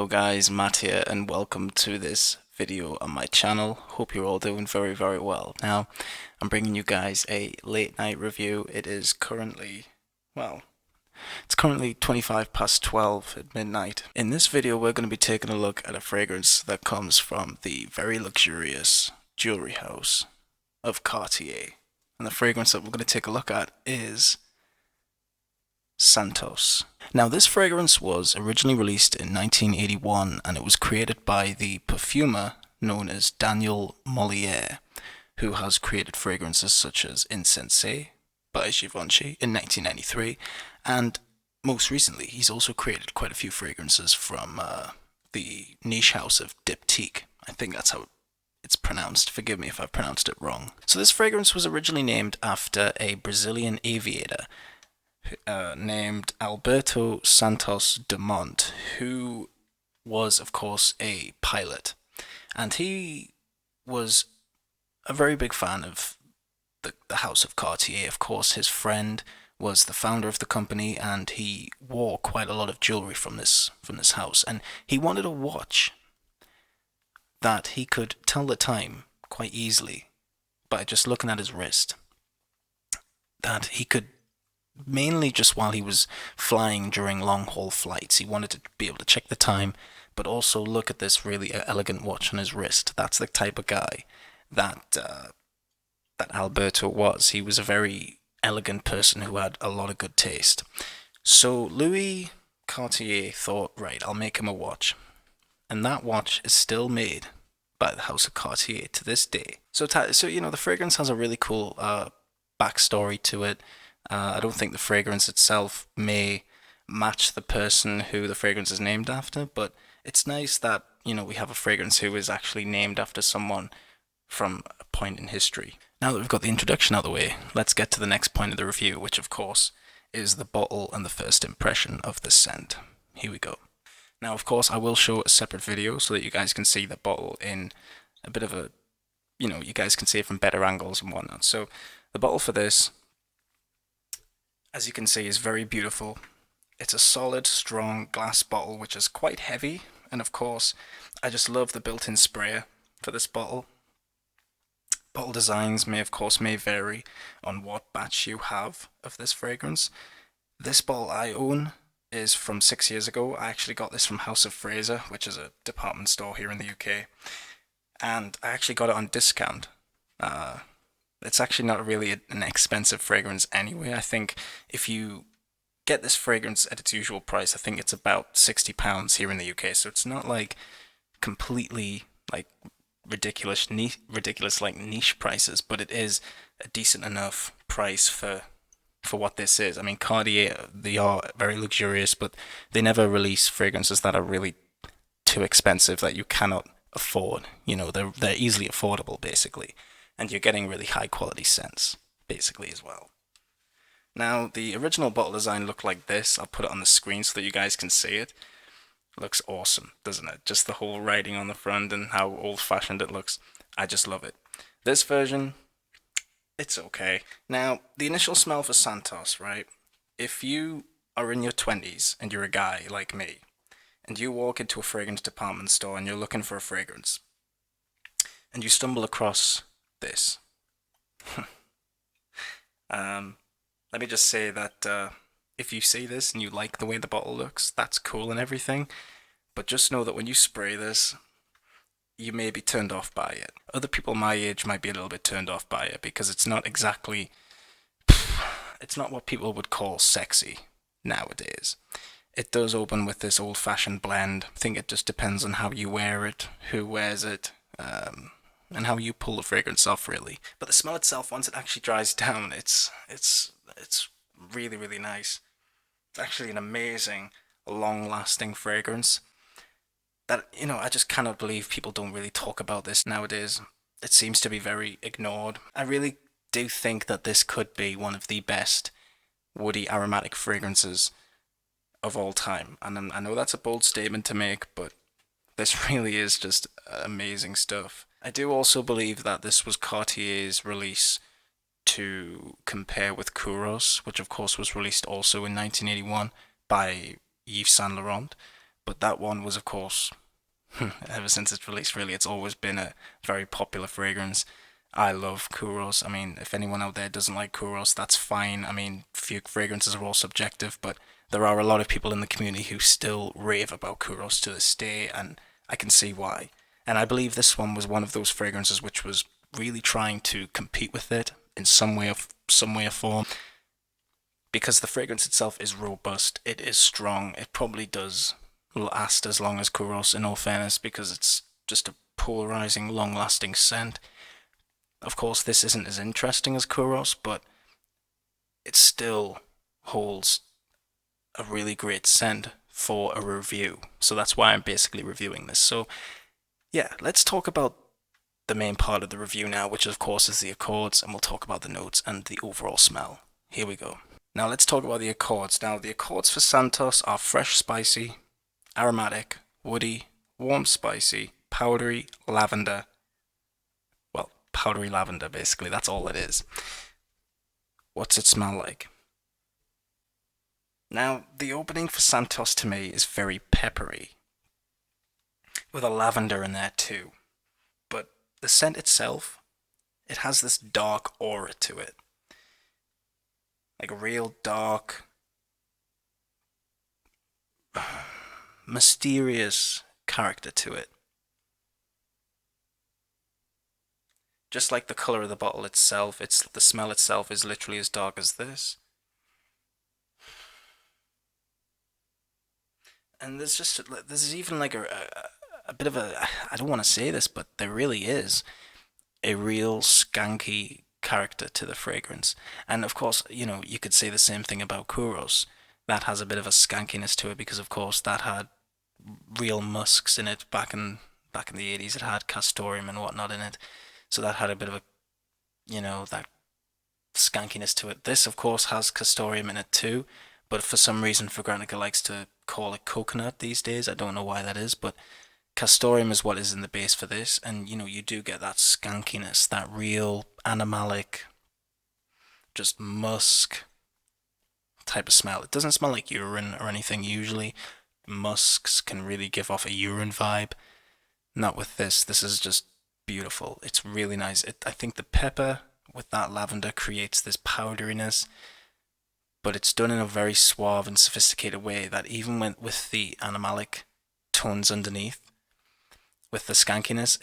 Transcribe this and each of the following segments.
Hello guys, Matt here and welcome to this video on my channel. Hope you're all doing very well. Now, I'm bringing you guys a late night review. It is currently, it's currently 25 past 12 at midnight. In this video, we're going to be taking a look at a fragrance that comes from the very luxurious jewelry house of Cartier. And the fragrance that we're going to take a look at is Santos. Now, this fragrance was originally released in 1981 and it was created by the perfumer known as Daniel Moliere, who has created fragrances such as Insensé by Givenchy in 1993, and most recently he's also created quite a few fragrances from the niche house of Diptyque. I think that's how it's pronounced. Forgive me if I've pronounced it wrong. So this fragrance was originally named after a Brazilian aviator named Alberto Santos-Dumont, who was, of course, a pilot. And he was a very big fan of the House of Cartier. Of course, his friend was the founder of the company, and he wore quite a lot of jewelry from this house. And he wanted a watch that he could tell the time quite easily by just looking at his wrist. That he could mainly just while he was flying during long-haul flights. He wanted to be able to check the time, but also look at this really elegant watch on his wrist. That's the type of guy that Alberto was. He was a very elegant person who had a lot of good taste. So Louis Cartier thought, right, I'll make him a watch. And that watch is still made by the House of Cartier to this day. So you know, the fragrance has a really cool backstory to it. I don't think the fragrance itself may match the person who the fragrance is named after, but it's nice that, you know, we have a fragrance who is actually named after someone from a point in history. Now that we've got the introduction out of the way, let's get to the next point of the review, which of course is the bottle and the first impression of the scent. Here we go. Now, of course, I will show a separate video so that you guys can see the bottle in a bit of a, you know, you guys can see it from better angles and whatnot. So the bottle for this, as you can see, is very beautiful. It's a solid, strong glass bottle, which is quite heavy. And of course, I just love the built-in sprayer for this bottle. Bottle designs may vary on what batch you have of this fragrance. This bottle I own is from 6 years ago. I actually got this from House of Fraser, which is a department store here in the UK. And I actually got it on discount. It's actually not really an expensive fragrance anyway. I think if you get this fragrance at its usual price, I think it's about £60 here in the UK. So it's not like completely like ridiculous like niche prices, but it is a decent enough price for what this is. I mean, Cartier, they are very luxurious, but they never release fragrances that are really too expensive that you cannot afford. You know, they're easily affordable basically. And you're getting really high quality scents, basically, as well. Now, the original bottle design looked like this. I'll put it on the screen so that you guys can see it. Looks awesome, doesn't it? Just the whole writing on the front and how old-fashioned it looks. I just love it. This version, it's okay. Now, the initial smell for Santos, right? If you are in your 20s and you're a guy like me, and you walk into a fragrance department store and you're looking for a fragrance, and you stumble across this. Let me just say that if you see this and you like the way the bottle looks, that's cool and everything, but just know that when you spray this, you may be turned off by it. Other people my age might be a little bit turned off by it because it's not exactly, it's not what people would call sexy nowadays. It does open with this old-fashioned blend. I think it just depends on how you wear it, who wears it, and how you pull the fragrance off, really. But the smell itself, once it actually dries down, it's really nice. It's actually an amazing, long-lasting fragrance that, you know, I just cannot believe people don't really talk about this nowadays. It seems to be very ignored. I really do think that this could be one of the best woody aromatic fragrances of all time. And I know that's a bold statement to make, but this really is just amazing stuff. I do also believe that this was Cartier's release to compare with Kouros, which of course was released also in 1981 by Yves Saint Laurent. But that one was, of course, ever since its release, really, it's always been a very popular fragrance. I love Kuros. I mean, if anyone out there doesn't like Kuros, that's fine. I mean, fragrances are all subjective, but there are a lot of people in the community who still rave about Kuros to this day, and I can see why. And I believe this one was one of those fragrances which was really trying to compete with it in some way or form. Because the fragrance itself is robust, it is strong, it probably does last as long as Kuros in all fairness, because it's just a polarizing, long-lasting scent. Of course, this isn't as interesting as Kuros, but it still holds a really great scent for a review. So that's why I'm basically reviewing this. So yeah, let's talk about the main part of the review now, which of course is the accords, and we'll talk about the notes and the overall smell. Here we go. Now let's talk about the accords. Now the accords for Santos are fresh spicy, aromatic, woody, warm spicy, powdery, lavender. Well, powdery lavender basically, that's all it is. What's it smell like? Now the opening for Santos to me is very peppery, with a lavender in there too. But the scent itself, it has this dark aura to it. Like a real dark, mysterious character to it. Just like the color of the bottle itself, the smell itself is literally as dark as this. And there's even like a bit of a, I don't want to say this, but there really is a real skanky character to the fragrance. And of course, you could say the same thing about Kuros. That has a bit of a skankiness to it because of course that had real musks in it back in the 80s. It had castoreum and whatnot in it. So that had a bit of a, that skankiness to it. This of course has castoreum in it too, but for some reason Fragrantica likes to call it coconut these days. I don't know why that is, but castoreum is what is in the base for this, and you do get that skankiness, that real animalic, just musk type of smell. It doesn't smell like urine or anything usually. Musks can really give off a urine vibe. Not with this. This is just beautiful. It's really nice. I think the pepper with that lavender creates this powderiness, but it's done in a very suave and sophisticated way that even with the animalic tones underneath, with the skankiness,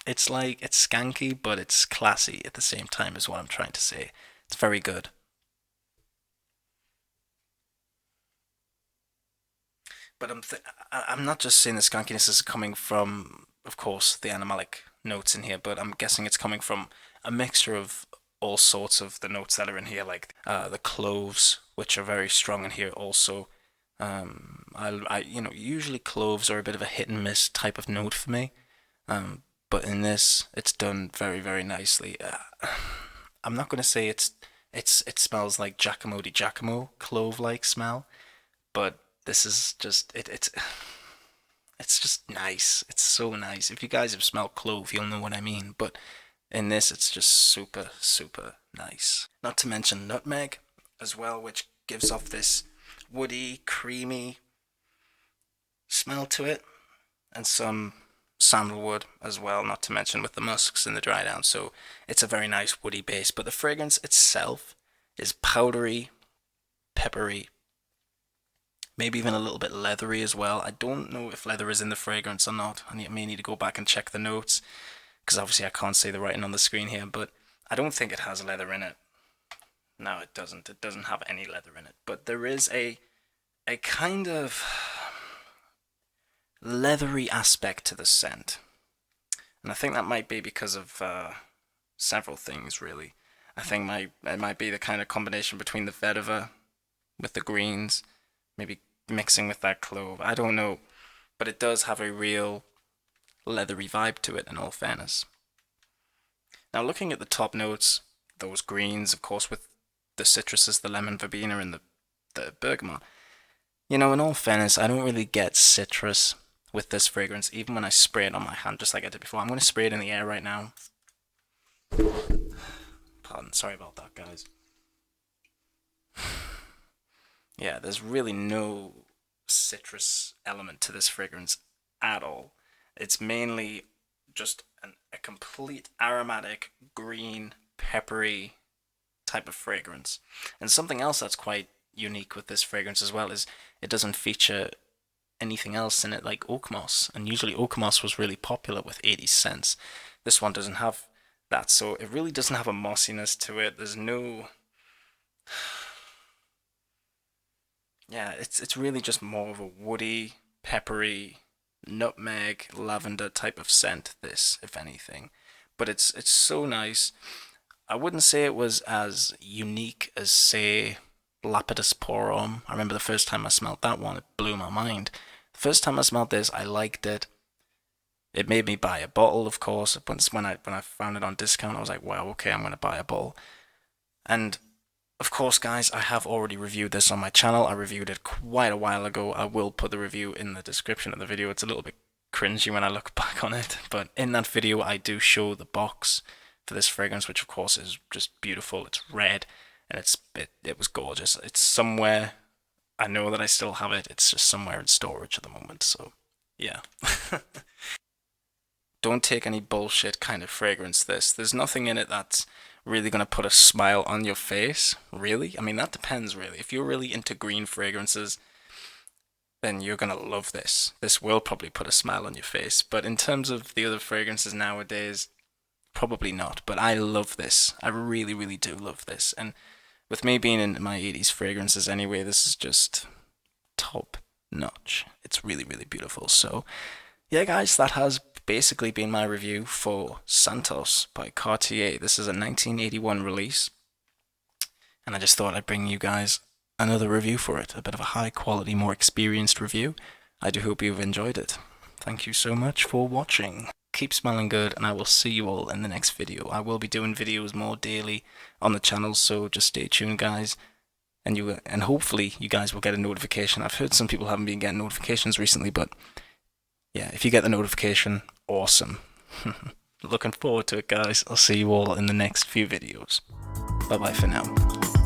it's like it's skanky, but it's classy at the same time, is what I'm trying to say. It's very good. But I'm not just saying the skankiness is coming from, of course, the animalic notes in here, but I'm guessing it's coming from a mixture of all sorts of the notes that are in here, like the cloves, which are very strong in here also. Usually cloves are a bit of a hit and miss type of note for me. But in this, it's done very, very nicely. I'm not going to say it smells like Giacomo di Giacomo clove-like smell, but this is just it's just nice. It's so nice. If you guys have smelled clove, you'll know what I mean. But in this, it's just super, super nice. Not to mention nutmeg as well, which gives off this woody, creamy smell to it, and some sandalwood as well, not to mention with the musks and the dry down. So it's a very nice woody base, but the fragrance itself is powdery, peppery, maybe even a little bit leathery as well. I don't know if leather is in the fragrance or not. I may need to go back and check the notes, because obviously I can't see the writing on the screen here, but I don't think it has leather in it. No, it doesn't. It doesn't have any leather in it. But there is a kind of leathery aspect to the scent. And I think that might be because of several things, really. I think it might be the kind of combination between the vetiver with the greens, maybe mixing with that clove. I don't know. But it does have a real leathery vibe to it, in all fairness. Now, looking at the top notes, those greens, of course, with the citruses, the lemon verbena, and the bergamot. In all fairness, I don't really get citrus with this fragrance, even when I spray it on my hand, just like I did before. I'm going to spray it in the air right now. Pardon, sorry about that, guys. Yeah, there's really no citrus element to this fragrance at all. It's mainly just a complete aromatic, green, peppery type of fragrance. And something else that's quite unique with this fragrance as well is it doesn't feature anything else in it like oak moss. And usually oak moss was really popular with 80s scents. This one doesn't have that, so it really doesn't have a mossiness to it. There's no, yeah, it's really just more of a woody, peppery, nutmeg, lavender type of scent, this, if anything. But it's so nice. I wouldn't say it was as unique as, say, Lapidus Porum. I remember the first time I smelled that one, it blew my mind. The first time I smelled this, I liked it. It made me buy a bottle, of course. When I found it on discount, I was like, wow, okay, I'm gonna buy a bottle. And of course, guys, I have already reviewed this on my channel. I reviewed it quite a while ago. I will put the review in the description of the video. It's a little bit cringy when I look back on it, but in that video, I do show the box for this fragrance, which of course is just beautiful. It's red, and it was gorgeous. It's somewhere. I know that I still have it. It's just somewhere in storage at the moment. So, yeah. Don't take any bullshit kind of fragrance, this. There's nothing in it that's really going to put a smile on your face. Really? I mean, that depends, really. If you're really into green fragrances, then you're going to love this. This will probably put a smile on your face. But in terms of the other fragrances nowadays, probably not. But I love this. I really, really do love this. And with me being in my 80s fragrances anyway, this is just top notch. It's really, really beautiful. So, yeah, guys, that has basically been my review for Santos by Cartier. This is a 1981 release, and I just thought I'd bring you guys another review for it, a bit of a high quality, more experienced review. I do hope you've enjoyed it. Thank you so much for watching. Keep smelling good, and I will see you all in the next video. I will be doing videos more daily on the channel, so just stay tuned, guys. And hopefully you guys will get a notification. I've heard some people haven't been getting notifications recently, but yeah, if you get the notification, awesome. Looking forward to it, guys. I'll see you all in the next few videos. Bye bye for now.